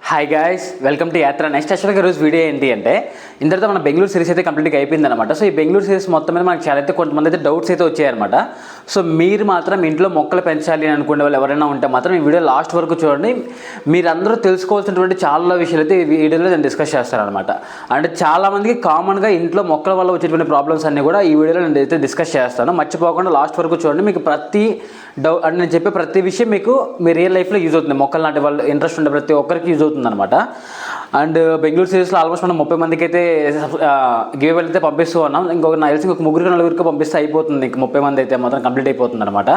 Hi guys, welcome to యాత్ర. Next యాక్చువల్గా ఈరోజు వీడియో ఏంటి అంటే ఇంతటితో మన బెంగళూరు సిరీస్ అయితే కంప్లీట్గా అయిపోయింది అనమాట. సో ఈ బెంగళూరు సిరీస్ మొత్తం మీద మనకు చాలా అయితే కొంతమంది అయితే డౌట్స్ అయితే వచ్చాయన్నమాట. సో మీరు మాత్రం ఇంట్లో మొక్కలు పెంచాలి అని అనుకునే వాళ్ళు ఎవరైనా ఉంటే మాత్రం ఈ వీడియో లాస్ట్ వరకు చూడండి. మీరందరూ తెలుసుకోవాల్సినటువంటి చాలా విషయాలు అయితే ఈ వీడియోలో నేను డిస్కస్ చేస్తానమాట. అండ్ చాలామందికి కామన్గా ఇంట్లో మొక్కల వల్ల వచ్చేటువంటి ప్రాబ్లమ్స్ అన్నీ కూడా ఈ వీడియోలో నేను అయితే డిస్కస్ చేస్తాను. మర్చిపోకుండా లాస్ట్ వరకు చూడండి. మీకు ప్రతి అంటే నేను చెప్పే ప్రతి విషయం మీకు మీ రియల్ లైఫ్లో యూజ్ అవుతుంది. మొక్కలు నాటి వాళ్ళు ఇంట్రెస్ట్ ఉండే ప్రతి ఒక్కరికి యూజ్ అవుతుంది అనమాట. అండ్ బెంగళూరు సిరీస్లో ఆల్మోస్ట్ మనం 30 మందికి అయితే గివ్ అయితే పంపిస్తూ ఉన్నాం. ఇంకొక నాకు తెలిసి ఇంకొక 3-4 పంపిస్తే అయిపోతుంది. ఇంక 30 మంది అయితే మాత్రం కంప్లీట్ అయిపోతుంది అనమాట.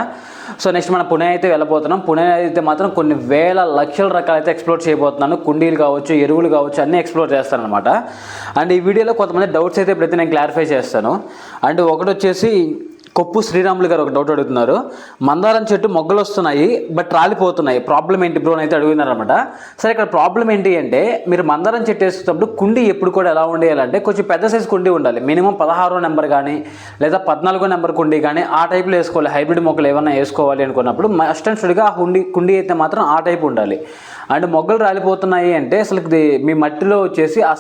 సో నెక్స్ట్ మనం పుణే అయితే వెళ్ళబోతున్నాం. పుణే అయితే మాత్రం కొన్ని వేల లక్షల రకాలైతే ఎక్స్ప్లోర్ చేయబోతున్నాను. కుండీలు కావచ్చు, ఎరువులు కావచ్చు, అన్నీ ఎక్స్ప్లోర్ చేస్తాను అనమాట. అండ్ ఈ వీడియోలో కొంతమంది డౌట్స్ అయితే ప్రతి నేను క్లారిఫై చేస్తాను. అండ్ ఒకటి వచ్చేసి కొప్పు శ్రీరాములు గారు ఒక డౌట్ అడుగుతున్నారు. మందారం చెట్టు మొగ్గలు వస్తున్నాయి బట్ రాలిపోతున్నాయి, ప్రాబ్లం ఏంటి బ్రో అని అయితే అడుగుతున్నారనమాట. సరే, ఇక్కడ ప్రాబ్లం ఏంటి అంటే మీరు మందారం చెట్టు వేసుకున్నప్పుడు కుండీ ఎప్పుడు కూడా ఎలా ఉండేయాలంటే కొంచెం పెద్ద సైజు కుండీ ఉండాలి. మినిమం 16 నెంబర్ కానీ లేదా 14 నెంబర్ కుండీ కానీ ఆ టైప్లో వేసుకోవాలి. హైబ్రిడ్ మొక్కలు ఏమైనా వేసుకోవాలి అనుకున్నప్పుడు మస్ట్ అండ్ షుడ్గా ఆ కుండీ అయితే మాత్రం ఆ టైప్ ఉండాలి. అండ్ మొగ్గలు రాలిపోతున్నాయి అంటే అసలు మీ మట్టిలో వచ్చేసి ఆ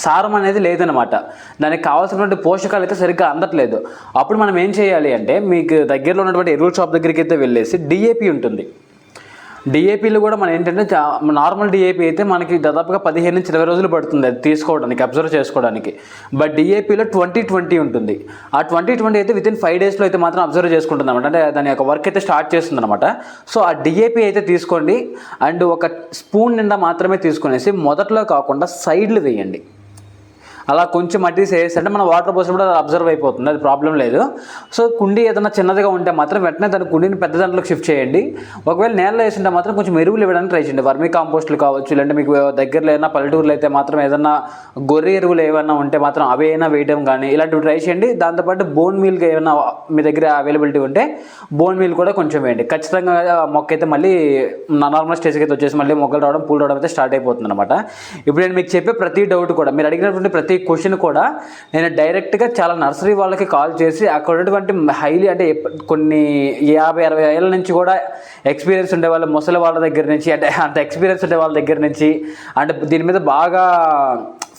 సారం అనేది లేదనమాట. దానికి కావాల్సినటువంటి పోషకాలు అయితే సరిగ్గా అందట్లేదు. అప్పుడు మనం ఏం చేయాలి అంటే మీకు దగ్గరలో ఉన్నటువంటి ఎరువుల షాప్ దగ్గరికి అయితే వెళ్ళేసి డిఏపి ఉంటుంది. డిఏపీలు కూడా మనం ఏంటంటే నార్మల్ డిఏపీ అయితే మనకి దాదాపుగా 15 నుంచి 20 రోజులు పడుతుంది అది తీసుకోవడానికి, అబ్జర్వ్ చేసుకోవడానికి. బట్ డిఏపీలో 20-20 ఉంటుంది. ఆ 20-20 అయితే వితిన్ 5 డేస్లో అయితే మాత్రం అబ్జర్వ్ చేసుకుంటుంది అనమాట. అంటే దాని యొక్క వర్క్ అయితే స్టార్ట్ చేస్తుంది అనమాట. సో ఆ డిఏపీ అయితే తీసుకోండి. అండ్ ఒక స్పూన్ నిండా మాత్రమే తీసుకునేసి మొదట్లో కాకుండా సైడ్లు వేయండి. అలా కొంచెం మట్టి వేసి అంటే మనం వాటర్ పోసినప్పుడు అది అబ్జర్వ్ అయిపోతుంది, అది ప్రాబ్లం లేదు. సో కుండీ ఏదైనా చిన్నదిగా ఉంటే మాత్రం వెంటనే దాని కుండీని పెద్ద దాంట్లోకి షిఫ్ట్ చేయండి. ఒకవేళ నేలలో వేసింటే మాత్రం కొంచెం ఎరువులు ఇవ్వడానికి ట్రై చేయండి. వర్మీ కాంపోస్టులు కావచ్చు, లేదంటే మీకు దగ్గరలో ఏదైనా పల్లెటూరులో అయితే మాత్రం ఏదైనా గొర్రె ఎరువులు ఏమైనా ఉంటే మాత్రం అవి అయినా వేయడం కానీ ఇలాంటివి ట్రై చేయండి. దాంతోపాటు బోన్ మీల్గా ఏమైనా మీ దగ్గర అవైలబిలిటీ ఉంటే బోన్ మీల్ కూడా కొంచెం వేయండి. ఖచ్చితంగా మొక్క అయితే మళ్ళీ నార్మల్ స్టేజ్కి అయితే వచ్చేసి మళ్ళీ మొక్కలు రావడం, పూలు రావడం అయితే స్టార్ట్ అయిపోతుంది అనమాట. ఇప్పుడు నేను మీకు చెప్పే ప్రతి డౌట్ కూడా మీరు అడిగినటువంటి ప్రతి క్వశ్చన్ కూడా నేను డైరెక్ట్గా చాలా నర్సరీ వాళ్ళకి కాల్ చేసి అక్కడ ఉన్నటువంటి హైలీ అంటే కొన్ని 50-60 ఏళ్ళ నుంచి కూడా ఎక్స్పీరియన్స్ ఉండే వాళ్ళ ముసలి వాళ్ళ దగ్గర నుంచి, అంటే అంత ఎక్స్పీరియన్స్ ఉండే వాళ్ళ దగ్గర నుంచి, అంటే దీని మీద బాగా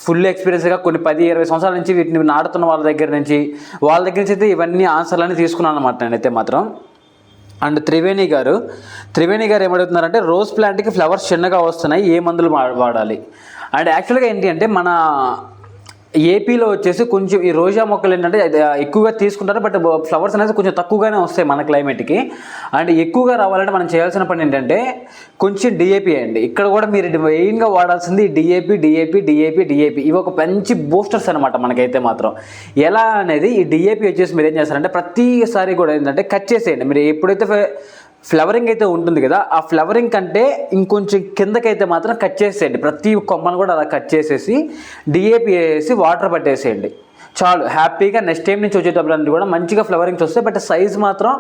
ఫుల్ ఎక్స్పీరియన్స్గా కొన్ని 10-20 సంవత్సరాల నుంచి వీటిని నాటుతున్న వాళ్ళ దగ్గర నుంచి అయితే ఇవన్నీ ఆన్సర్లన్నీ తీసుకున్నాను అనమాట నేనైతే మాత్రం. అండ్ త్రివేణి గారు ఏమడుగుతున్నారంటే రోజ్ ప్లాంట్కి ఫ్లవర్స్ చిన్నగా వస్తున్నాయి, ఏ మందులు వాడాలి? అండ్ యాక్చువల్గా ఏంటి అంటే మన ఏపీలో వచ్చేసి కొంచెం ఈ రోజా మొక్కలు ఏంటంటే ఎక్కువగా తీసుకుంటారు. బట్ ఫ్లవర్స్ అనేది కొంచెం తక్కువగానే వస్తాయి మన క్లైమేట్కి. అండ్ ఎక్కువగా రావాలంటే మనం చేయాల్సిన పని ఏంటంటే కొంచెం డిఏపి అండి. ఇక్కడ కూడా మీరు మెయిన్గా వాడాల్సింది డిఏపి. ఇవి ఒక మంచి బూస్టర్స్ అనమాట మనకైతే మాత్రం. ఎలా అనేది ఈ డిఏపి వచ్చేసి మీరు ఏం చేస్తారంటే ప్రతిసారి కూడా ఏంటంటే కట్ చేసేయండి. మీరు ఎప్పుడైతే ఫ్లవరింగ్ అయితే ఉంటుంది కదా, ఆ ఫ్లవరింగ్ కంటే ఇంకొంచెం కిందకైతే మాత్రం కట్ చేసేయండి. ప్రతి కొమ్మను కూడా అలా కట్ చేసేసి డిఏపి వేసి వాటర్ పట్టేసేయండి చాలు. హ్యాపీగా నెక్స్ట్ టైం నుంచి వచ్చేటప్పుడు కూడా మంచిగా ఫ్లవరింగ్స్ వస్తాయి. బట్ సైజ్ మాత్రం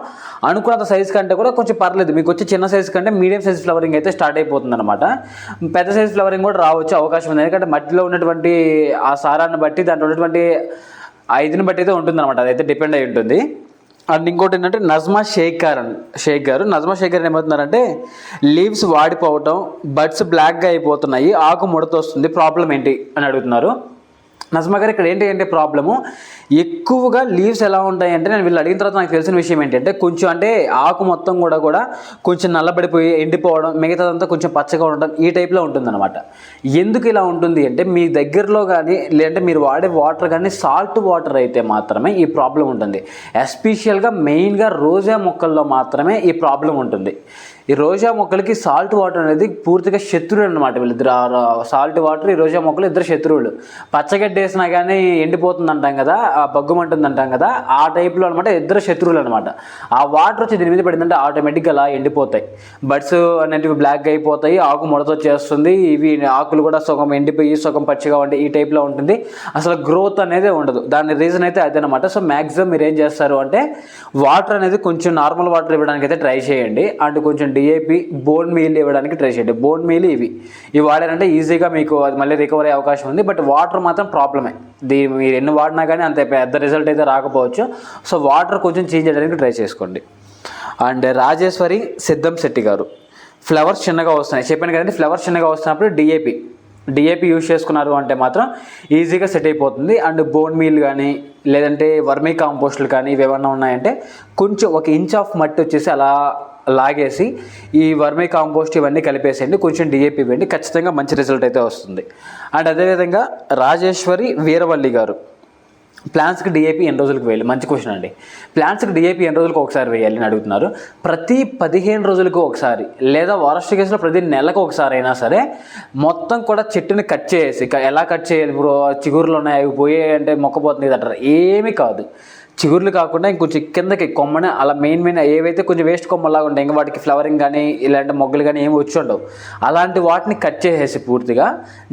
అనుకున్నంత సైజ్ కంటే కూడా కొంచెం పర్లేదు. మీకు వచ్చే చిన్న సైజ్ కంటే మీడియం సైజ్ ఫ్లవరింగ్ అయితే స్టార్ట్ అయిపోతుంది అనమాట. పెద్ద సైజ్ ఫ్లవరింగ్ కూడా రావచ్చు అవకాశం ఉంది. ఎందుకంటే మట్టిలో ఉన్నటువంటి ఆ సారాన్ని బట్టి దాంట్లో ఉన్నటువంటి ఐదుని బట్టి అయితే ఉంటుంది అనమాట. అదైతే డిపెండ్ అయి ఉంటుంది. అండ్ ఇంకోటి ఏంటంటే నజ్మా షేక్ గారు ఏమవుతున్నారంటే లీవ్స్ వాడిపోవటం, బడ్స్ బ్లాక్గా అయిపోతున్నాయి, ఆకు ముడత వస్తుంది, ప్రాబ్లం ఏంటి అని అడుగుతున్నారు. నజ్మా గారు ఇక్కడ ఏంటి ప్రాబ్లము ఎక్కువగా లీవ్స్ ఎలా ఉంటాయి అంటే నేను వీళ్ళు అడిగిన తర్వాత నాకు తెలిసిన విషయం ఏంటంటే కొంచెం అంటే ఆకు మొత్తం కూడా కొంచెం నల్లబడిపోయి ఎండిపోవడం, మిగతాదంతా కొంచెం పచ్చగా ఉండడం ఈ టైప్లో ఉంటుందన్నమాట. ఎందుకు ఇలా ఉంటుంది అంటే మీ దగ్గరలో కానీ లేదంటే మీరు వాడే వాటర్ కానీ సాల్ట్ వాటర్ అయితే మాత్రమే ఈ ప్రాబ్లం ఉంటుంది. ఎస్పెషల్గా మెయిన్గా రోజా మొక్కల్లో మాత్రమే ఈ ప్రాబ్లం ఉంటుంది. ఈ రోజా మొక్కలకి సాల్ట్ వాటర్ అనేది పూర్తిగా శత్రువులు అనమాట. వీళ్ళిద్దరు సాల్ట్ వాటర్, ఈ రోజా మొక్కలు ఇద్దరు శత్రువులు. పచ్చగడ్డ వేసినా కానీ ఎండిపోతుంది అంటాం కదా, బగ్గుమంటుంది అంటాం కదా, ఆ టైప్లో అనమాట ఇద్దరు శత్రువులు అనమాట. ఆ వాటర్ వచ్చి దీని మీద పడిందంటే ఆటోమేటిక్గా అలా ఎండిపోతాయి, బడ్స్ అనేటివి బ్లాక్గా అయిపోతాయి, ఆకు ముడత వచ్చేస్తుంది, ఇవి ఆకులు కూడా సగం ఎండిపోయి సగం పచ్చిగా ఉండి ఈ టైప్లో ఉంటుంది. అసలు గ్రోత్ అనేది ఉండదు. దాని రీజన్ అయితే అదేనమాట. సో మ్యాక్సిమం మీరు ఏం చేస్తారు అంటే వాటర్ అనేది కొంచెం నార్మల్ వాటర్ ఇవ్వడానికి అయితే ట్రై చేయండి. అండ్ కొంచెం డిఏపి, బోన్ మీల్ ఇవ్వడానికి ట్రై చేయండి. బోన్ మీల్ ఇవి వాడారంటే ఈజీగా మీకు అది మళ్ళీ రికవర్ అయ్యే అవకాశం ఉంది. బట్ వాటర్ మాత్రం ప్రాబ్లమే. మీరు ఎన్ని వాడినా కానీ అంత పెద్ద రిజల్ట్ అయితే రాకపోవచ్చు. సో వాటర్ కొంచెం చేంజ్ చేయడానికి ట్రై చేసుకోండి. అండ్ రాజేశ్వరి సిద్ధం శెట్టి గారు ఫ్లవర్స్ చిన్నగా వస్తున్నాయి. చెప్పాను కదండి, ఫ్లవర్స్ చిన్నగా వస్తున్నప్పుడు డిఏపి యూజ్ చేసుకున్నారు అంటే మాత్రం ఈజీగా సెట్ అయిపోతుంది. అండ్ బోన్ మీల్ కానీ లేదంటే వర్మీ కాంపోస్టులు కానీ ఇవి ఏమన్నా ఉన్నాయంటే కొంచెం 1 ఇంచ్ ఆఫ్ మట్టి వచ్చేసి అలా లాగేసి ఈ వర్మీ కాంపోస్ట్ ఇవన్నీ కలిపేసేయండి, కొంచెం డిఏపి ఇవ్వండి, ఖచ్చితంగా మంచి రిజల్ట్ అయితే వస్తుంది. అండ్ అదేవిధంగా రాజేశ్వరి వీరవల్లి గారు, ప్లాంట్స్కి డిఏపి ఎన్ని రోజులకు వేయాలి? మంచి క్వశ్చన్ అండి. ప్లాంట్స్కి డిఏపి ఎన్ని రోజులకు ఒకసారి వేయాలి అని అడుగుతున్నారు. ప్రతి 15 రోజులకు ఒకసారి, లేదా వరస్ట్ కేసులో ప్రతి నెలకు ఒకసారి అయినా సరే మొత్తం కూడా చెట్టుని కట్ చేసి, ఎలా కట్ చేయాలి బ్రో, చిగురులు ఉన్నాయి అవి పోయే అంటే మొక్కపోతుంది అంటారు. ఏమీ కాదు, చిగుర్లు కాకుండా ఇంకొంచెం కిందకి కొమ్మని అలా మెయిన్ ఏవైతే కొంచెం వేస్ట్ కొమ్మలాగా ఉంటాయి, ఇంకా వాటికి ఫ్లవరింగ్ కానీ ఇలాంటి మొగ్గలు కానీ ఏమి వచ్చి ఉండవు, అలాంటి వాటిని కట్ చేసేసి పూర్తిగా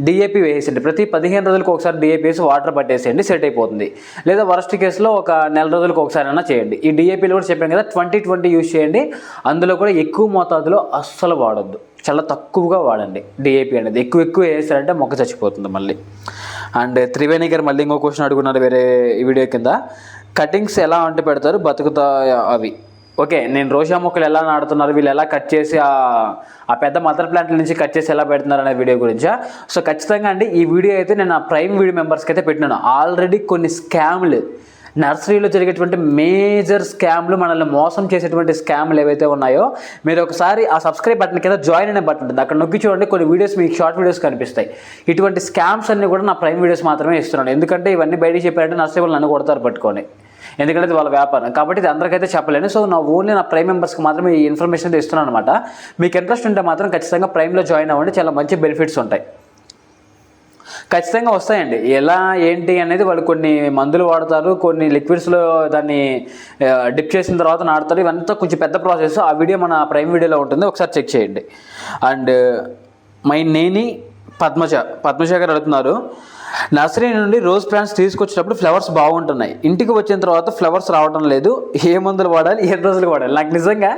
డిఏపి వేసేయండి. ప్రతి 15 రోజులకు ఒకసారి డిఏపి వేసి వాటర్ పట్టేసేయండి, సెట్ అయిపోతుంది. లేదా వరస్ట్ కేసులో ఒక నెల రోజులకు ఒకసారి అయినా చేయండి. ఈ డిఏపీలు కూడా చెప్పాను కదా, 20-20 యూజ్ చేయండి. అందులో కూడా ఎక్కువ మోతాదులో అస్సలు వాడొద్దు, చాలా తక్కువగా వాడండి. డిఏపి అనేది ఎక్కువ వేసారంటే మొక్క చచ్చిపోతుంది మళ్ళీ. అండ్ త్రివేణి గారు మళ్ళీ ఇంకో క్వశ్చన్ అడుగున్నారు వేరే వీడియో కింద, కటింగ్స్ ఎలా అంటే పెడతారు బతుకుతా అవి. ఓకే, నేను రోజా మొక్కలు ఎలా నాడుతున్నారు, వీళ్ళు ఎలా కట్ చేసి ఆ పెద్ద మదర్ ప్లాంట్ల నుంచి కట్ చేసి ఎలా పెడుతున్నారు అనే వీడియో గురించా. సో ఖచ్చితంగా అండి ఈ వీడియో అయితే నేను నా ప్రైమ్ వీడియో మెంబర్స్కి అయితే పెట్టినాను. ఆల్రెడీ కొన్ని స్కామ్లు, నర్సరీలో జరిగేటువంటి మేజర్ స్కామ్లు, మనల్ని మోసం చేసేటువంటి స్కామ్లు ఏవైతే ఉన్నాయో, మీరు ఒకసారి ఆ సబ్స్క్రైబ్ బటన్ కింద జాయిన్ అనే బటన్ ఉంటుంది, అక్కడ నొక్కి చూడండి, కొన్ని వీడియోస్ మీకు షార్ట్ వీడియోస్ కనిపిస్తాయి. ఇటువంటి స్కామ్స్ అన్నీ కూడా నా ప్రైమ్ వీడియోస్ మాత్రమే ఇస్తున్నాను. ఎందుకంటే ఇవన్నీ బయటికి చెప్పారంటే నర్సరీ వాళ్ళు నన్ను కొడతారు పట్టుకొని, ఎందుకంటే ఇది వాళ్ళ వ్యాపారం కాబట్టి ఇది అందరికైతే చెప్పలేను. సో ఓన్లీ నా ప్రైమ్ మెంబర్స్కి మాత్రమే ఈ ఇన్ఫర్మేషన్ అయితే ఇస్తున్నాను అనమాట. మీకు ఇంట్రెస్ట్ ఉంటే మాత్రం ఖచ్చితంగా ప్రైమ్లో జాయిన్ అవ్వండి, చాలా మంచి బెనిఫిట్స్ ఉంటాయి, ఖచ్చితంగా వస్తాయండి. ఎలా ఏంటి అనేది వాళ్ళు కొన్ని మందులు వాడతారు, కొన్ని లిక్విడ్స్లో దాన్ని డిప్ చేసిన తర్వాత నాటుతారు, ఇవంతా కొంచెం పెద్ద ప్రాసెస్. ఆ వీడియో మన ప్రైమ్ వీడియోలో ఉంటుంది, ఒకసారి చెక్ చేయండి. అండ్ నేని పద్మజ గారు అడుగుతున్నారు, నర్సరీ నుండి రోజ్ ప్లాంట్స్ తీసుకొచ్చేటప్పుడు ఫ్లవర్స్ బాగుంటున్నాయి, ఇంటికి వచ్చిన తర్వాత ఫ్లవర్స్ రావడం లేదు, ఏ మందులు వాడాలి, ఎన్ని రోజులు వాడాలి? నాకు నిజంగా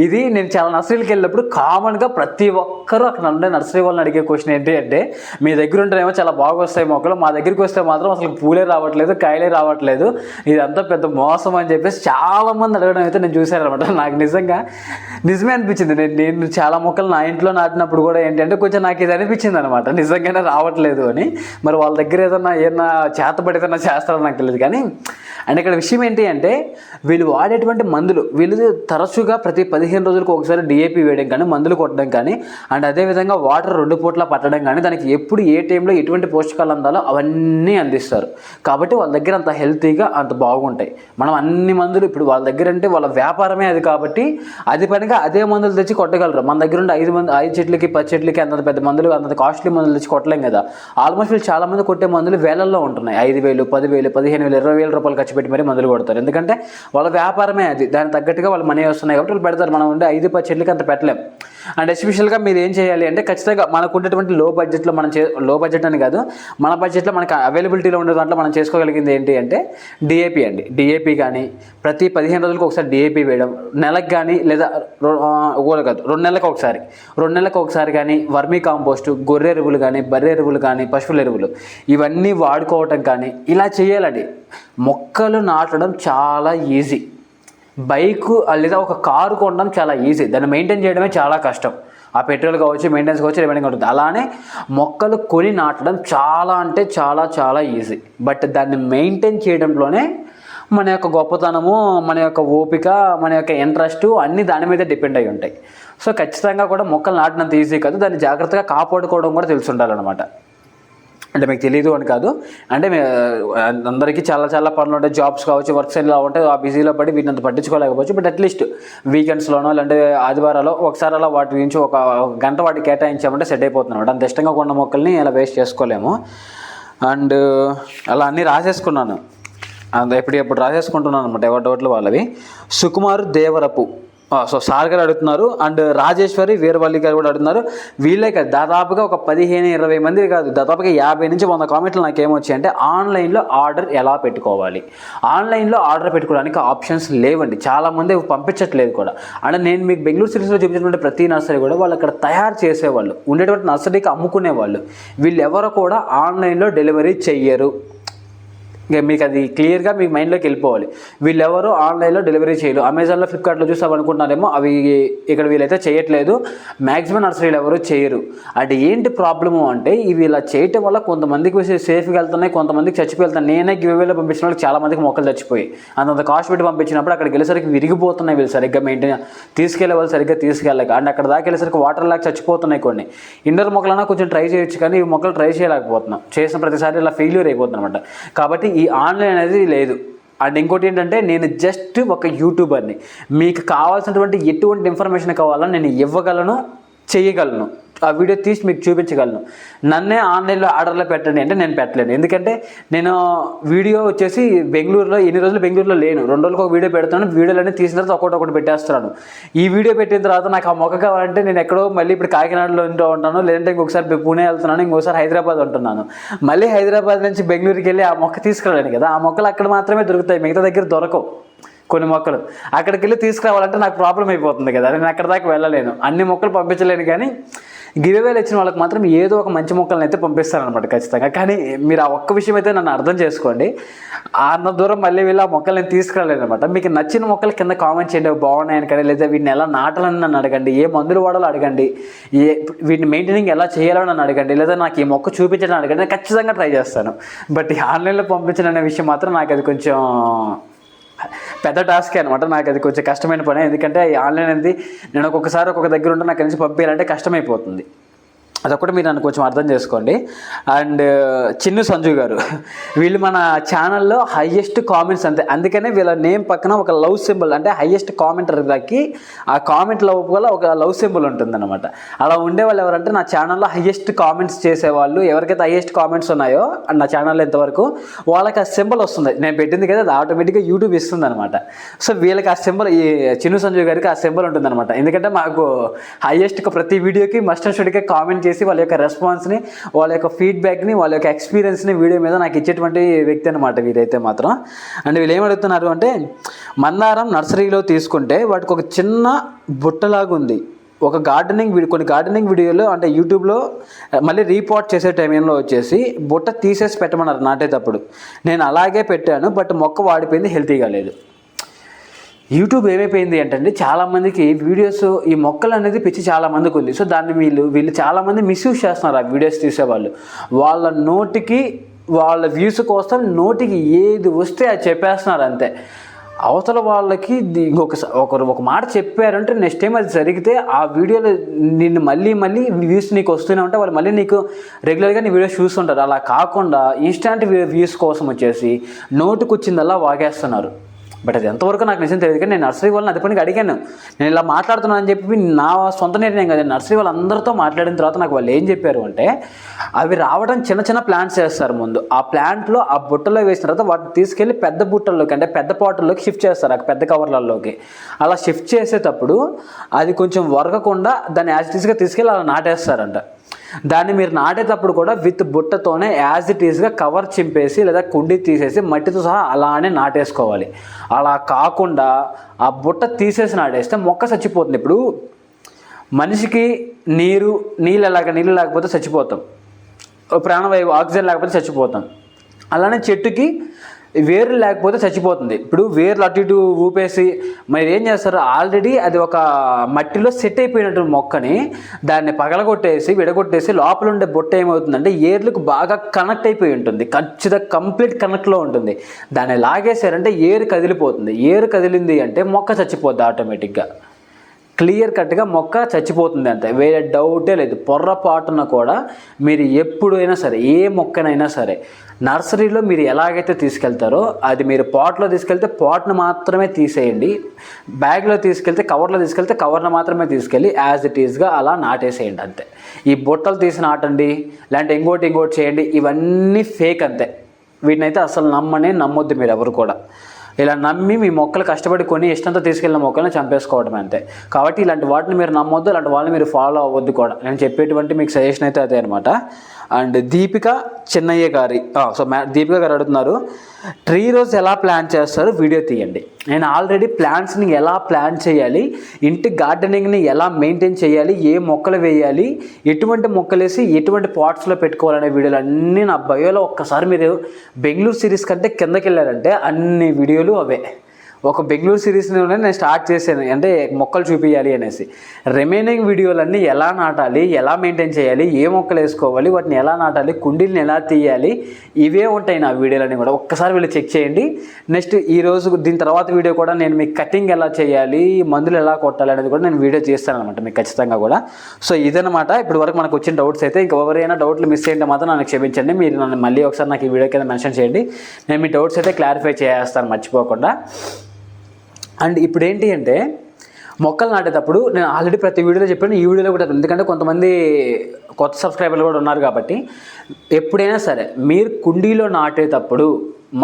ఇది నేను చాలా నర్సరీలకు వెళ్ళినప్పుడు కామన్గా ప్రతి ఒక్కరూ అక్కడ ఉండే నర్సరీ వాళ్ళని అడిగే క్వశ్చన్ ఏంటి అంటే, మీ దగ్గర ఉంటేనేమో చాలా బాగా వస్తాయి మొక్కలు, మా దగ్గరికి వస్తే మాత్రం అసలు పూలే రావట్లేదు, కాయలే రావట్లేదు, ఇదంతా పెద్ద మోసం అని చెప్పేసి చాలామంది అడగడం అయితే నేను చూశాను అనమాట. నాకు నిజమే అనిపించింది. నేను చాలా మొక్కలు నా ఇంట్లో నాటినప్పుడు కూడా ఏంటంటే కొంచెం నాకు ఇది అనిపించింది అనమాట, నిజంగానే రావట్లేదు అని. మరి వాళ్ళ దగ్గర ఏదన్నా చేతబడి ఏదన్నా చేస్తారని నాకు తెలియదు. కానీ అండ్ ఇక్కడ విషయం ఏంటి అంటే, వీళ్ళు వాడేటువంటి మందులు, వీళ్ళు తరచుగా ప్రతి 15 రోజులకు ఒకసారి డిఏపి వేయడం కానీ, మందులు కొట్టడం కానీ, అండ్ అదేవిధంగా వాటర్ 2 పూట్ల పట్టడం కానీ, దానికి ఎప్పుడు ఏ టైంలో ఎటువంటి పోషకాలు అందాలో అవన్నీ అందిస్తారు. కాబట్టి వాళ్ళ దగ్గర అంత హెల్తీగా అంత బాగుంటాయి. మనం అన్ని మందులు ఇప్పుడు వాళ్ళ దగ్గర అంటే వాళ్ళ వ్యాపారమే అది కాబట్టి అది పనిగా అదే మందులు తెచ్చి కొట్టగలరు. మన దగ్గర ఉండే 5 చెట్లకి 10 చెట్లకి అంత పెద్ద మందులు, అంత కాస్ట్లీ మందులు తెచ్చి కొట్టలేం కదా. ఆల్మోస్ట్ వీళ్ళు చాలా మంది కొట్టే మందులు వేలల్లో ఉంటున్నాయి, 5,000, 10,000, 15,000, 20,000 రూపాయలు ఖర్చు పెట్టి మరీ మందులు కొడతారు. ఎందుకంటే వాళ్ళ వ్యాపారమే అది, దానికి తగ్గట్టుగా వాళ్ళు మనీ వస్తున్నాయి కాబట్టి వాళ్ళు పెడతారు. మనం ఉండే 5-10 చెట్లకి అంత పెట్టలేం. అండ్ ఎస్పెషల్గా మీరు ఏం చేయాలి అంటే, ఖచ్చితంగా మనకు ఉండేటువంటి లో బడ్జెట్లో లో బడ్జెట్ అని కాదు, మన బడ్జెట్లో మనకు అవైలబిలిటీలో ఉండే దాంట్లో మనం చేసుకోగలిగింది ఏంటి అంటే డిఏపి అండి. డిఏపి కానీ ప్రతి 15 రోజులకు ఒకసారి డిఏపి వేయడం, నెలకు కానీ లేదా 2 నెలలకు ఒకసారి కానీ వర్మీ కాంపోస్ట్, గొర్రె ఎరువులు కానీ, బర్రె ఎరువులు కానీ, పశువుల ఎరువులు ఇవన్నీ వాడుకోవటం కానీ ఇలా చేయాలండి. మొక్కలు నాటడం చాలా ఈజీ, బైకు లేదా ఒక కారు కొనడం చాలా ఈజీ, దాన్ని మెయింటైన్ చేయడమే చాలా కష్టం. ఆ పెట్రోల్ కావచ్చు, మెయింటెనెన్స్ కావచ్చు, రిమైనింగ్ ఉంటుంది. అలానే మొక్కలు కొని నాటడం చాలా అంటే చాలా చాలా ఈజీ, బట్ దాన్ని మెయింటైన్ చేయడంలోనే మన యొక్క గొప్పతనము, మన యొక్క ఓపిక, మన యొక్క ఇంట్రెస్ట్ అన్నీ దాని మీద డిపెండ్ అయి ఉంటాయి. సో ఖచ్చితంగా కూడా మొక్కలు నాటినంత ఈజీ కాదు, దాన్ని జాగ్రత్తగా కాపాడుకోవడం కూడా తెలిసి ఉండాలన్నమాట. అంటే మీకు తెలియదు అని కాదు, అంటే అందరికీ చాలా చాలా పనులు ఉంటాయి, జాబ్స్ కావచ్చు, వర్క్స్ ఇలా ఉంటాయి, ఆ బిజీలో పడి వీటిని అంత పట్టించుకోలేకపోవచ్చు. బట్ అట్లీస్ట్ వీకెండ్స్లోనో లేదంటే ఆదివారాల్లో ఒకసారి అలా వాటి గురించి ఒక గంట వాటికి కేటాయించామంటే సెట్ అయిపోతుంది అనమాట. అంత ఇష్టంగా కొన్న మొక్కల్ని ఇలా వేస్ట్ చేసుకోలేము. అండ్ అలా అన్నీ రాసేసుకున్నాను, ఎప్పుడు రాసేసుకుంటున్నాను అనమాట, ఎవరి డౌట్లు వాళ్ళవి. సుకుమార్ దేవరపు సార్ గారు అడుగుతున్నారు, అండ్ రాజేశ్వరి వీరవల్లి గారు కూడా అడుగుతున్నారు. వీళ్ళే కాదు, దాదాపుగా ఒక 15-20 మంది కాదు, దాదాపుగా 50 నుంచి 100 కామెంట్లు నాకు ఏమొచ్చాయి అంటే, ఆన్లైన్లో ఆర్డర్ ఎలా పెట్టుకోవాలి. ఆన్లైన్లో ఆర్డర్ పెట్టుకోవడానికి ఆప్షన్స్ లేవండి, చాలామంది పంపించట్లేదు కూడా. అండ్ నేను మీకు బెంగళూరు సిటీస్లో చూపించినటువంటి ప్రతి నర్సరీ కూడా వాళ్ళు అక్కడ తయారు చేసేవాళ్ళు, ఉండేటువంటి నర్సరీకి అమ్ముకునేవాళ్ళు. వీళ్ళు ఎవరు కూడా ఆన్లైన్లో డెలివరీ చెయ్యరు. ఇక మీకు అది క్లియర్గా మీ మైండ్లోకి వెళ్ళిపోవాలి. వీళ్ళెవరు ఆన్లైన్లో డెలివరీ చేయరు. అమెజాన్లో, ఫ్లిప్కార్ట్లో చూసామనుకుంటున్నారేమో, అవి ఇక్కడ వీళ్ళైతే చేయట్లేదు. మ్యాక్సిమం నర్సరీలు ఎవరు చేయరు. అంటే ఏంటి ప్రాబ్లము అంటే ఇవి ఇలా చేయటం వల్ల కొంతమందికి సేఫ్గా వెళ్తున్నాయి, కొంతమందికి చచ్చిపోతున్నాయి. నేనే గివ్వేలో పంపించిన వాళ్ళకి చాలా మందికి మొక్కలు చచ్చిపోయి అంత కాస్ట్ పెట్టి పంపించినప్పుడు అక్కడికి వెళ్ళేసరికి విరిగిపోతున్నాయి. వీళ్ళు సరిగ్గా మెయింటైన్ తీసుకెళ్ళే వాళ్ళు సరిగ్గా తీసుకెళ్ళక అండ్ అక్కడ దాకా వెళ్ళేసరికి వాటర్ లాగా చచ్చిపోతున్నాయి. కొన్ని ఇండోర్ మొక్కలన్నా కొంచెం ట్రై చేయొచ్చు, కానీ ఈ మొక్కలు ట్రై చేయలేకపోతున్నాం. చేసిన ప్రతిసారి ఇలా ఫెయిల్యూర్ అయిపోతుంది అనమాట. కాబట్టి ఈ ఆన్లైన్ అనేది లేదు. అండ్ ఇంకోటి ఏంటంటే నేను జస్ట్ ఒక యూట్యూబర్ని. మీకు కావాల్సినటువంటి ఎటువంటి ఇన్ఫర్మేషన్ కావాలని నేను ఇవ్వగలను, చేయగలను, ఆ వీడియో తీసి మీకు చూపించగలను. నన్నే ఆన్లైన్లో ఆర్డర్లో పెట్టండి అంటే నేను పెట్టలేను. ఎందుకంటే నేను వీడియో వచ్చేసి బెంగళూరులో ఎన్ని రోజులు బెంగళూరులో లేను. 2 రోజులకు ఒక వీడియో పెడతాను. వీడియోలన్నీ తీసిన తర్వాత ఒకటి పెట్టేస్తున్నాను. ఈ వీడియో పెట్టిన తర్వాత నాకు ఆ మొక్క కావాలంటే నేను ఎక్కడో మళ్ళీ ఇప్పుడు కాకినాడలో ఉంటాను, లేదంటే ఇంకొకసారి పూణే వెళ్తున్నాను, ఇంకోసారి హైదరాబాద్ ఉంటున్నాను. మళ్ళీ హైదరాబాద్ నుంచి బెంగళూరుకి వెళ్ళి ఆ మొక్క తీసుకురాలేను కదా. ఆ మొక్కలు అక్కడ మాత్రమే దొరుకుతాయి, మిగతా దగ్గర దొరకవు. కొన్ని మొక్కలు అక్కడికి వెళ్ళి తీసుకురావాలంటే నాకు ప్రాబ్లం అయిపోతుంది కదా. నేను అక్కడ దాకా వెళ్ళలేను, అన్ని మొక్కలు పంపించలేను. కానీ గివేవేలు ఇచ్చిన వాళ్ళకి మాత్రం ఏదో ఒక మంచి మొక్కలను అయితే పంపిస్తారనమాట ఖచ్చితంగా. కానీ మీరు ఆ ఒక్క విషయం అయితే నన్ను అర్థం చేసుకోండి. అంత దూరం మళ్ళీ వెళ్ళి ఆ మొక్కలు నేను తీసుకురాలేను అనమాట. మీకు నచ్చిన మొక్కలు కింద కామెంట్ చేయండి, బాగున్నాయని కానీ, లేదా వీటిని ఎలా నాటాలని నన్ను అడగండి, ఏ మందులు వాడాలో అడగండి, వీటిని మెయింటైనింగ్ ఎలా చేయాలో నన్ను అడగండి, లేదా నాకు ఈ మొక్క చూపించడం అడగండి. నేను ఖచ్చితంగా ట్రై చేస్తాను. బట్ ఈ ఆన్లైన్లో పంపించడం అనే విషయం మాత్రం నాకు అది కొంచెం పెద్ద టాస్కే అనమాట. నాకు అది కొంచెం కష్టమైన పని. ఎందుకంటే ఈ ఆన్లైన్ అనేది నేను ఒక్కొక్కసారి ఒక్కొక్క దగ్గర ఉంటే నాకు నుంచి పంపించాలంటే కష్టమైపోతుంది. అదొకటి మీరు నన్ను కొంచెం అర్థం చేసుకోండి. అండ్ చిన్ను సంజు గారు, వీళ్ళు మన ఛానల్లో హైయెస్ట్ కామెంట్స్ అంతే. అందుకనే వీళ్ళ నేమ్ పక్కన ఒక లవ్ సింబల్, అంటే హైయెస్ట్ కామెంటర్ దాకి ఆ కామెంట్ లవ్ వల్ల ఒక లవ్ సింబల్ ఉంటుందన్నమాట. అలా ఉండేవాళ్ళు ఎవరంటే నా ఛానల్లో హైయెస్ట్ కామెంట్స్ చేసేవాళ్ళు. ఎవరికైతే హైయెస్ట్ కామెంట్స్ ఉన్నాయో నా ఛానల్లో ఇంతవరకు వాళ్ళకి ఆ సింబల్ వస్తుంది. నేను పెట్టింది కదా, అది ఆటోమేటిక్గా యూట్యూబ్ ఇస్తుంది అనమాట. సో వీళ్ళకి ఆ సింబల్, ఈ చిన్ను సంజు గారికి ఆ సింబల్ ఉంటుందన్నమాట. ఎందుకంటే మాకు హైయెస్ట్ ప్రతి వీడియోకి మస్ట్ అండ్ షుడ్గా కామెంట్ చేసి వాళ్ళ యొక్క రెస్పాన్స్ని, వాళ్ళ యొక్క ఫీడ్బ్యాక్ని, వాళ్ళ యొక్క ఎక్స్పీరియన్స్ని వీడియో మీద నాకు ఇచ్చేటువంటి వ్యక్తి అనమాట వీరైతే మాత్రం. అండ్ వీళ్ళు ఏమడుగుతున్నారు అంటే, మందారం నర్సరీలో తీసుకుంటే వాటికి ఒక చిన్న బుట్టలాగా ఉంది. ఒక కొన్ని గార్డెనింగ్ వీడియోలో అంటే యూట్యూబ్లో మళ్ళీ రీపోర్ట్ చేసే టైంలో వచ్చేసి బుట్ట తీసేసి పెట్టమన్నారు నాటేటప్పుడు. నేను అలాగే పెట్టాను, బట్ మొక్క వాడిపోయింది, హెల్తీగా లేదు. యూట్యూబ్ ఏమైపోయింది అంటే చాలామందికి వీడియోస్, ఈ మొక్కలు అనేది పిచ్చి చాలామందికి ఉంది. సో దాన్ని వీళ్ళు చాలామంది మిస్యూజ్ చేస్తున్నారు. ఆ వీడియోస్ తీసేవాళ్ళు వాళ్ళ నోటికి, వాళ్ళ వ్యూస్ కోసం నోటికి ఏది వస్తే అది చెప్పేస్తున్నారు అంతే. అవతల వాళ్ళకి ఒక మాట చెప్పారంటే నెక్స్ట్ టైం అది జరిగితే ఆ వీడియోలో నిన్ను మళ్ళీ వ్యూస్ నీకు వస్తూనే ఉంటే వాళ్ళు మళ్ళీ నీకు రెగ్యులర్గా నీ వీడియోస్ చూస్తుంటారు. అలా కాకుండా ఇన్స్టాంట్ వ్యూస్ కోసం వచ్చేసి నోటుకు వచ్చిందల్లా వాగేస్తున్నారు. బట్ అది ఎంతవరకు నాకు నిజం తెలియదు. కానీ నేను నర్సరీ వాళ్ళని అది పనికి అడిగాను, నేను ఇలా మాట్లాడుతున్నాను అని చెప్పి నా సొంత నిర్ణయం కదా. నర్సరీ వాళ్ళందరితో మాట్లాడిన తర్వాత నాకు వాళ్ళు ఏం చెప్పారు అంటే, అవి రావడం చిన్న ప్లాంట్స్ వేస్తారు ముందు. ఆ ప్లాంట్లో ఆ బుట్టలో వేసిన తర్వాత వాటిని తీసుకెళ్ళి పెద్ద బుట్టల్లోకి, అంటే పెద్ద పాటల్లోకి షిఫ్ట్ చేస్తారు, ఆ పెద్ద కవర్లలోకి. అలా షిఫ్ట్ చేసేటప్పుడు అది కొంచెం వరకకుండా దాన్ని యాజ్ ఇట్ ఈస్గా తీసుకెళ్ళి అలా నాటేస్తారంట. దాన్ని మీరు నాటేటప్పుడు కూడా విత్ బుట్టతోనే యాజ్ ఇట్ ఈస్గా కవర్ చింపేసి లేదా కుండి తీసేసి మట్టితో సహా అలానే నాటేసుకోవాలి. అలా కాకుండా ఆ బుట్ట తీసేసి నాటేస్తే మొక్క చచ్చిపోతుంది. ఇప్పుడు మనిషికి నీళ్ళు లేకపోతే చచ్చిపోతాం, ప్రాణవాయువు ఆక్సిజన్ లేకపోతే చచ్చిపోతాం. అలానే చెట్టుకి వేర్లు లేకపోతే చచ్చిపోతుంది. ఇప్పుడు వేర్లు అటు ఇటు ఊపేసి మరి ఏం చేస్తారు, ఆల్రెడీ అది ఒక మట్టిలో సెట్ అయిపోయినట్టు మొక్కని దాన్ని విడగొట్టేసి లోపల ఉండే బుట్ట ఏమవుతుందంటే ఏర్లకు బాగా కనెక్ట్ అయిపోయి ఉంటుంది, ఖచ్చితంగా కంప్లీట్ కనెక్ట్లో ఉంటుంది. దాన్ని లాగేశారంటే ఏరు కదిలిపోతుంది. ఏరు కదిలింది అంటే మొక్క చచ్చిపోద్ది ఆటోమేటిక్గా. క్లియర్ కట్గా మొక్క చచ్చిపోతుంది అంతే, వేరే డౌటే లేదు. పొర్రపాటున కూడా మీరు ఎప్పుడైనా సరే ఏ మొక్కనైనా సరే నర్సరీలో మీరు ఎలాగైతే తీసుకెళ్తారో అది మీరు పాట్లో తీసుకెళ్తే పాట్ను మాత్రమే తీసేయండి, బ్యాగ్లో తీసుకెళ్తే కవర్ను మాత్రమే తీసుకెళ్ళి యాజ్ ఇట్ ఈస్గా అలా నాటేసేయండి అంతే. ఈ బుట్టలు తీసి నాటండి, లేదంటే ఇంకోటి చేయండి, ఇవన్నీ ఫేక్ అంతే. వీటినైతే అసలు నమ్మొద్దు మీరు ఎవరు కూడా. ఇలా నమ్మి మీ మొక్కలు కష్టపడి కొని ఇష్టంతో తీసుకెళ్ళిన మొక్కలను చంపేసుకోవడం అంతే. కాబట్టి ఇలాంటి వాటిని మీరు నమ్మొద్దు, ఇలాంటి వాళ్ళని మీరు ఫాలో అవ్వద్దు కూడా. నేను చెప్పేటువంటి మీకు సజెషన్ అయితే అదే అనమాట. అండ్ దీపిక చెన్నయ్య గారి దీపిక గారు అడుగుతున్నారు, ట్రీ రోజ్ ఎలా ప్లాన్ చేస్తారు వీడియో తీయండి. నేను ఆల్రెడీ ప్లాంట్స్ని ఎలా ప్లాన్ చేయాలి, ఇంటి గార్డెనింగ్ని ఎలా మెయింటైన్ చేయాలి, ఏ మొక్కలు వేయాలి, ఎటువంటి మొక్కలు వేసి ఎటువంటి పాట్స్లో పెట్టుకోవాలనే వీడియోలు అన్నీ నా బయోలో ఒక్కసారి మీరు బెంగళూరు సిరీస్ కంటే కిందకి వెళ్ళారంటే అన్ని వీడియోలు అవే. ఒక బెంగళూరు సిరీస్ని నేను స్టార్ట్ చేశాను, అంటే మొక్కలు చూపించాలి అనేసి. రిమైనింగ్ వీడియోలన్నీ ఎలా నాటాలి, ఎలా మెయింటైన్ చేయాలి, ఏ మొక్కలు వేసుకోవాలి, వాటిని ఎలా నాటాలి, కుండీలను ఎలా తీయాలి, ఇవే ఉంటాయి నా వీడియోలన్నీ కూడా. ఒక్కసారి వీళ్ళు చెక్ చేయండి. నెక్స్ట్ ఈరోజు దీని తర్వాత వీడియో కూడా నేను మీకు కటింగ్ ఎలా చేయాలి, మందులు ఎలా కొట్టాలి అనేది కూడా నేను వీడియో చేస్తాను అనమాట మీకు ఖచ్చితంగా కూడా. సో ఇదనమాట ఇప్పుడు వరకు మనకు వచ్చిన డౌట్స్ అయితే. ఇంకెవరైనా డౌట్లు మిస్ అయ్యింటే మాత్రం నన్ను క్షమించండి. మీరు నన్ను మళ్ళీ ఒకసారి నాకు ఈ వీడియో కింద మెన్షన్ చేయండి, నేను మీ డౌట్స్ అయితే క్లారిఫై చేస్తాను మర్చిపోకుండా. అండ్ ఇప్పుడు ఏంటి అంటే మొక్కలు నాటేటప్పుడు నేను ఆల్రెడీ ప్రతి వీడియోలో చెప్పాను, ఈ వీడియోలో కూడా, ఎందుకంటే కొంతమంది కొత్త సబ్స్క్రైబర్లు కూడా ఉన్నారు కాబట్టి. ఎప్పుడైనా సరే మీరు కుండీలో నాటేటప్పుడు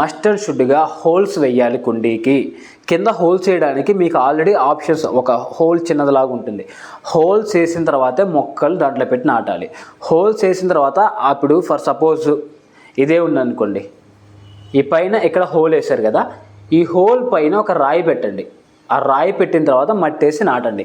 మస్ట్ అండ్ షుడ్గా హోల్స్ వేయాలి. కుండీకి కింద హోల్స్ వేయడానికి మీకు ఆల్రెడీ ఆప్షన్స్, ఒక హోల్ చిన్నదిలాగా ఉంటుంది. హోల్స్ వేసిన తర్వాతే మొక్కలు దాంట్లో పెట్టి నాటాలి. హోల్స్ వేసిన తర్వాత అప్పుడు ఫర్ సపోజ్ ఇదే ఉందనుకోండి, ఈ పైన ఇక్కడ హోల్ వేశారు కదా, ఈ హోల్ పైన ఒక రాయి పెట్టండి. ఆ రాయి పెట్టిన తర్వాత మట్టి వేసి నాటండి.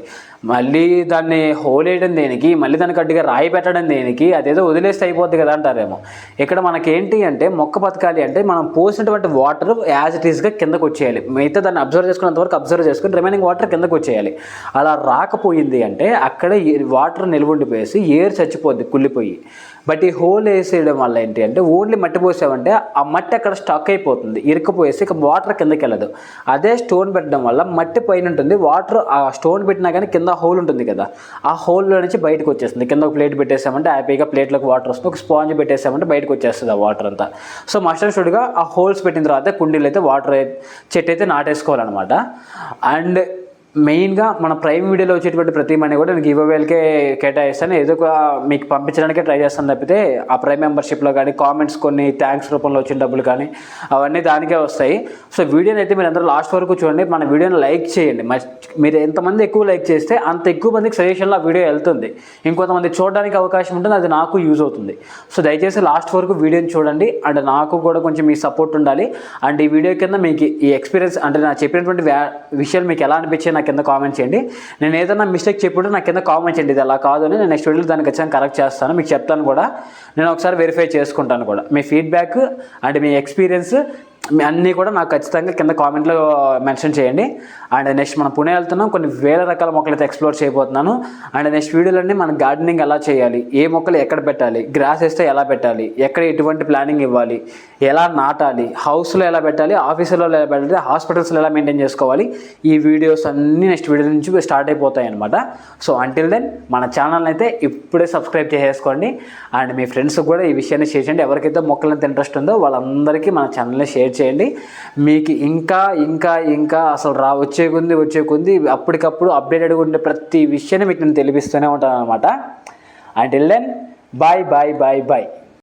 మళ్ళీ దాన్ని హోల్ వేయడం దేనికి, మళ్ళీ దానికి అడ్డుగా రాయి పెట్టడం దేనికి, అదేదో వదిలేస్తే అయిపోద్ది కదా అంటారేమో. ఇక్కడ మనకేంటి అంటే మొక్క బతకాలి అంటే మనం పోసినటువంటి వాటర్ యాజ్ ఇట్ ఈస్గా కిందకు వచ్చేయాలి. మిగతా దాన్ని అబ్జర్వ్ చేసుకున్నంత వరకు అబ్జర్వ్ చేసుకుని రిమైనింగ్ వాటర్ కిందకు వచ్చేయాలి. అలా రాకపోయింది అంటే అక్కడ వాటర్ నిల్వుండిపోయేసి ఏర్ చచ్చిపోద్ది కుళ్ళిపోయి. బట్ ఈ హోల్ వేసేయడం వల్ల ఏంటి అంటే ఓన్లీ మట్టి పోసామంటే ఆ మట్టి అక్కడ స్టక్ అయిపోతుంది, ఇరుక్కుపోయేసి ఇక వాటర్ కిందకి వెళ్ళదు. అదే స్టోన్ పెట్టడం వల్ల మట్టి పైన ఉంటుంది, వాటర్ ఆ స్టోన్ పెట్టినా కానీ కింద హోల్ ఉంటుంది కదా, ఆ హోల్లో నుంచి బయటకు వచ్చేస్తుంది. కింద ఒక ప్లేట్ పెట్టేసామంటే హ్యాపీగా ప్లేట్లోకి వాటర్ వస్తుంది, ఒక స్పాంజ్ పెట్టేసామంటే బయటకు వచ్చేస్తుంది ఆ వాటర్ అంతా. సో మస్ట్ అండ్ షుడ్గా ఆ హోల్స్ పెట్టిన తర్వాత కుండీలు అయితే వాటర్ చెట్టు అయితే నాటేసుకోవాలన్నమాట. అండ్ మెయిన్గా మన ప్రైమ్ వీడియోలో వచ్చేటువంటి ప్రతి మనీ కూడా నేను గివ్ అవేలకే కేటాయిస్తాను. ఏదో ఒక మీకు పంపించడానికే ట్రై చేస్తాను తప్పితే ఆ ప్రైమ్ మెంబర్షిప్లో కానీ కామెంట్స్ కొన్ని థ్యాంక్స్ రూపంలో వచ్చిన డబ్బులు కానీ అవన్నీ దానికే వస్తాయి. సో వీడియోని అయితే మీరు అందరూ లాస్ట్ వరకు చూడండి, మన వీడియోని లైక్ చేయండి. మీరు ఎంతమంది ఎక్కువ లైక్ చేస్తే అంత ఎక్కువ మందికి సజెషన్లో ఆ వీడియో వెళ్తుంది, ఇంకొంతమంది చూడడానికి అవకాశం ఉంటుంది, అది నాకు యూజ్ అవుతుంది. సో దయచేసి లాస్ట్ వరకు వీడియోని చూడండి. అండ్ నాకు కూడా కొంచెం మీ సపోర్ట్ ఉండాలి. అండ్ ఈ వీడియో కింద మీకు ఈ ఎక్స్పీరియన్స్ అంటే నాకు చెప్పినటువంటి విషయాలు మీకు ఎలా అనిపించాయి కింద కామెంట్ చేయండి. నేను ఏదైనా మిస్టేక్ చెప్పుంటే నాకు కింద కామెంట్ చేయండి, ఇది అలా కాదు అని. నేను నెక్స్ట్ వీడియోలో దాన్ని ఖచ్చితంగా కరెక్ట్ చేస్తాను, మీకు చెప్తాను కూడా. నేను ఒకసారి వెరిఫై చేసుకుంటాను కూడా. మీ ఫీడ్బ్యాక్ అండ్ మీ ఎక్స్పీరియన్స్ అన్నీ కూడా నాకు ఖచ్చితంగా కింద కామెంట్లో మెన్షన్ చేయండి. అండ్ నెక్స్ట్ మనం పుణే వెళ్తున్నాం, కొన్ని వేల రకాల మొక్కలు అయితే ఎక్స్ప్లోర్ చేయబోతున్నాను. అండ్ నెక్స్ట్ వీడియోలన్నీ మన గార్డెనింగ్ ఎలా చేయాలి, ఏ మొక్కలు ఎక్కడ పెట్టాలి, గ్రాస్ వేస్తే ఎలా పెట్టాలి, ఎక్కడ ఎటువంటి ప్లానింగ్ ఇవ్వాలి, ఎలా నాటాలి, హౌస్లో ఎలా పెట్టాలి, ఆఫీసులో ఎలా పెట్టాలి, హాస్పిటల్స్లో ఎలా మెయింటైన్ చేసుకోవాలి, ఈ వీడియోస్ అన్నీ నెక్స్ట్ వీడియో నుంచి స్టార్ట్ అయిపోతాయి అనమాట. సో అంటిల్ దెన్ మన ఛానల్ని అయితే ఇప్పుడే సబ్స్క్రైబ్ చేసేసుకోండి. అండ్ మీ ఫ్రెండ్స్కి కూడా ఈ విషయాన్ని షేర్ చేయండి. ఎవరికైతే మొక్కలంత ఇంట్రెస్ట్ ఉందో వాళ్ళందరికీ మన ఛానల్ని షేర్ చేయండి. మీకు ఇంకా ఇంకా ఇంకా అసలు వచ్చే కొంది అప్పటికప్పుడు అప్డేటెడ్గా ఉండే ప్రతి విషయాన్ని మీకు నేను తెలిపిస్తూనే ఉంటాను అనమాట. Until then bye bye bye bye.